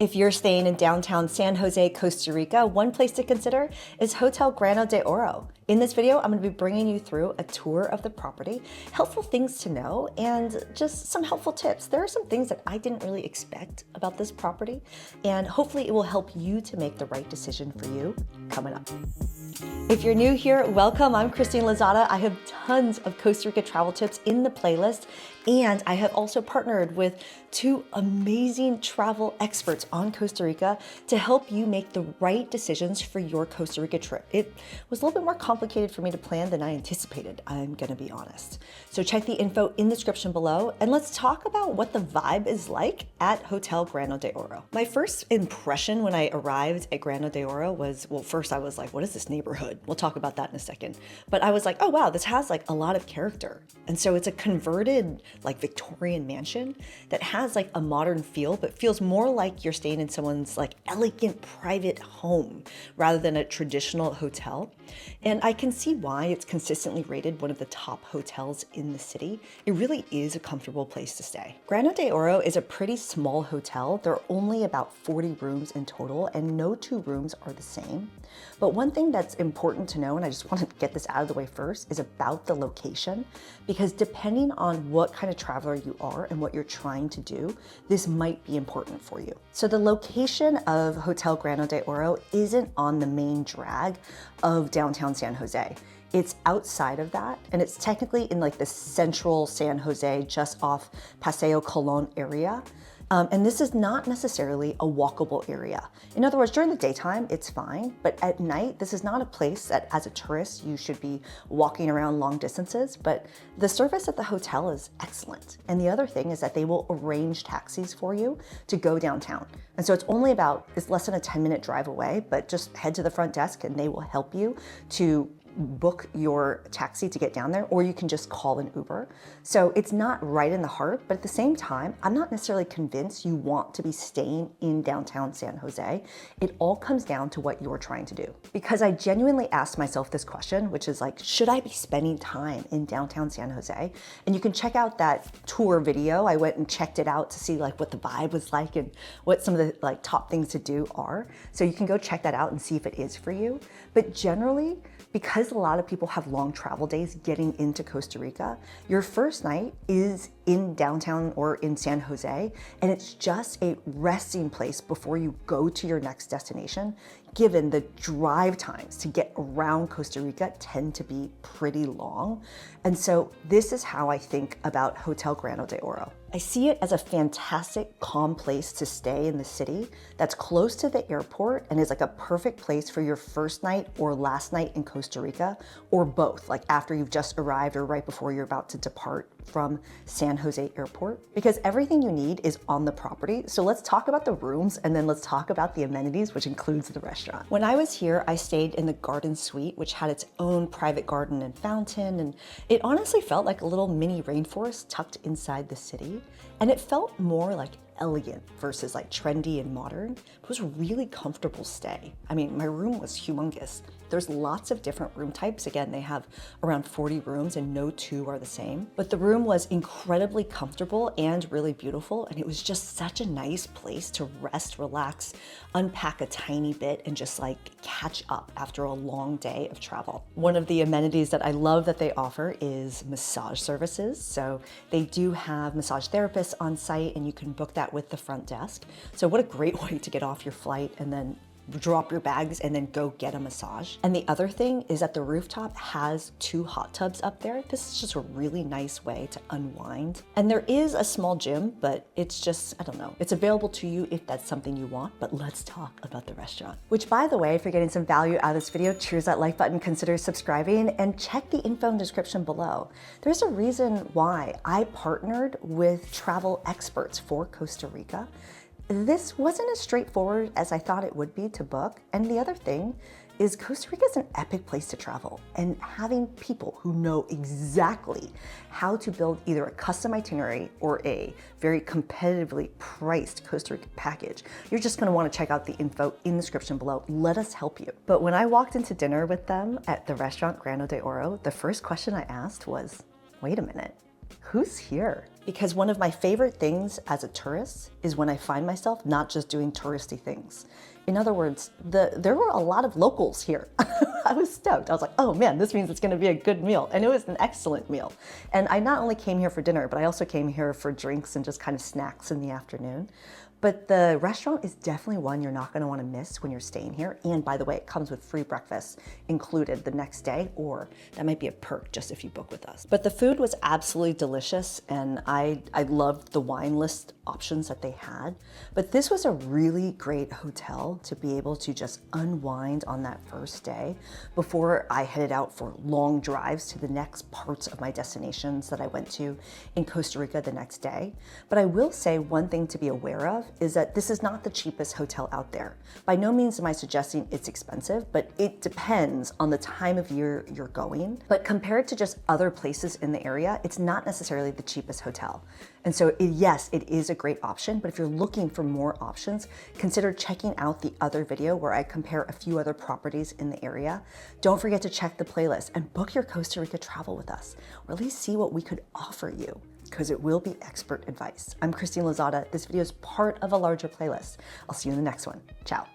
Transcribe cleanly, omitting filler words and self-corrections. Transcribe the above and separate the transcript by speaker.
Speaker 1: If you're staying in downtown San Jose, Costa Rica, one place to consider is Hotel Grano De Oro. In this video, I'm going to be bringing you through a tour of the property, helpful things to know, and just some helpful tips. There are some things that I didn't really expect about this property, and hopefully it will help you to make the right decision for you coming up. If you're new here, welcome. I'm Christine Lozada. I have tons of Costa Rica travel tips in the playlist, and I have also partnered with two amazing travel experts on Costa Rica to help you make the right decisions for your Costa Rica trip. It was a little bit more complicated for me to plan than I anticipated, I'm gonna be honest. So check the info in the description below, and let's talk about what the vibe is like at Hotel Grano De Oro. My first impression when I arrived at Grano De Oro was, well, first I was like, what is this neighborhood? We'll talk about that in a second. But I was like, oh wow, this has like a lot of character. And so it's a converted like Victorian mansion that has like a modern feel, but feels more like you're staying in someone's like elegant private home rather than a traditional hotel. And I can see why it's consistently rated one of the top hotels in the city. It really is a comfortable place to stay. Grano De Oro is a pretty small hotel. There are only about 40 rooms in total, and no two rooms are the same. But one thing that's important to know, and I just want to get this out of the way first, is about the location, because depending on what kind of traveler you are and what you're trying to do, this might be important for you. So the location of Hotel Grano De Oro isn't on the main drag of downtown San Jose. It's outside of that, and it's technically in like the central San Jose, just off Paseo Colon area. And this is not necessarily a walkable area. In other words, during the daytime, it's fine, but at night, this is not a place that as a tourist, you should be walking around long distances, but the service at the hotel is excellent. And the other thing is that they will arrange taxis for you to go downtown. And so it's less than a 10-minute drive away, but just head to the front desk and they will help you to book your taxi to get down there, or you can just call an Uber. So it's not right in the heart, but at the same time, I'm not necessarily convinced you want to be staying in downtown San Jose. It all comes down to what you're trying to do. Because I genuinely asked myself this question, which is like, should I be spending time in downtown San Jose? And you can check out that tour video. I went and checked it out to see like what the vibe was like and what some of the like top things to do are. So you can go check that out and see if it is for you. But generally, because a lot of people have long travel days getting into Costa Rica, your first night is in downtown or in San Jose, and it's just a resting place before you go to your next destination, given the drive times to get around Costa Rica tend to be pretty long. And so this is how I think about Hotel Grano De Oro. I see it as a fantastic, calm place to stay in the city that's close to the airport and is like a perfect place for your first night or last night in Costa Rica, or both, like after you've just arrived or right before you're about to depart from San Jose Airport, because everything you need is on the property. So let's talk about the rooms and then let's talk about the amenities, which includes the restaurant. When I was here, I stayed in the garden suite, which had its own private garden and fountain, and it honestly felt like a little mini rainforest tucked inside the city. And it felt more like elegant versus like trendy and modern. It was a really comfortable stay. I mean, my room was humongous. There's lots of different room types. Again, they have around 40 rooms and no two are the same. But the room was incredibly comfortable and really beautiful. And it was just such a nice place to rest, relax, unpack a tiny bit, and just like catch up after a long day of travel. One of the amenities that I love that they offer is massage services. So they do have massage therapists on site, and you can book that with the front desk. So what a great way to get off your flight and then drop your bags and then go get a massage. And the other thing is that the rooftop has 2 hot tubs up there. This is just a really nice way to unwind. And there is a small gym, but it's just, I don't know, it's available to you if that's something you want. But let's talk about the restaurant. Which, by the way, if you're getting some value out of this video, cheers that like button, consider subscribing, and check the info in the description below. There's a reason why I partnered with travel experts for Costa Rica. This wasn't as straightforward as I thought it would be to book. And the other thing is Costa Rica is an epic place to travel, and having people who know exactly how to build either a custom itinerary or a very competitively priced Costa Rica package, you're just gonna wanna check out the info in the description below. Let us help you. But when I walked into dinner with them at the restaurant Grano De Oro, the first question I asked was, wait a minute, who's here? Because one of my favorite things as a tourist is when I find myself not just doing touristy things. In other words, there were a lot of locals here. I was stoked. I was like, oh man, this means it's gonna be a good meal. And it was an excellent meal. And I not only came here for dinner, but I also came here for drinks and just kind of snacks in the afternoon. But the restaurant is definitely one you're not gonna wanna miss when you're staying here. And by the way, it comes with free breakfast included the next day, or that might be a perk just if you book with us. But the food was absolutely delicious, and I loved the wine list options that they had. But this was a really great hotel to be able to just unwind on that first day before I headed out for long drives to the next parts of my destinations that I went to in Costa Rica the next day. But I will say one thing to be aware of is that this is not the cheapest hotel out there. By no means am I suggesting it's expensive, but it depends on the time of year you're going. But compared to just other places in the area, it's not necessarily the cheapest hotel. And so yes, it is a great option, but if you're looking for more options, consider checking out the other video where I compare a few other properties in the area. Don't forget to check the playlist and book your Costa Rica travel with us, or at least see what we could offer you, because it will be expert advice. I'm Christine Lozada. This video is part of a larger playlist. I'll see you in the next one. Ciao.